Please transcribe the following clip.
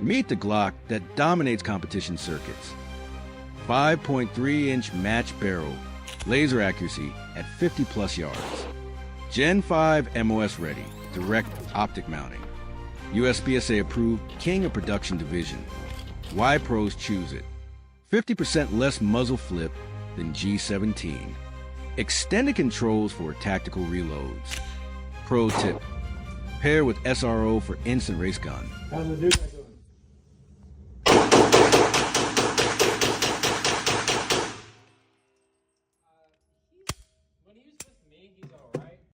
Meet the Glock that dominates competition circuits. 5.3-inch match barrel, laser accuracy at 50+ yards. Gen 5 MOS ready, direct optic mounting. USPSA approved King of Production Division. Why pros choose it? 50% less muzzle flip than G17. Extended controls for tactical reloads. Pro tip: pair with SRO for instant race gun.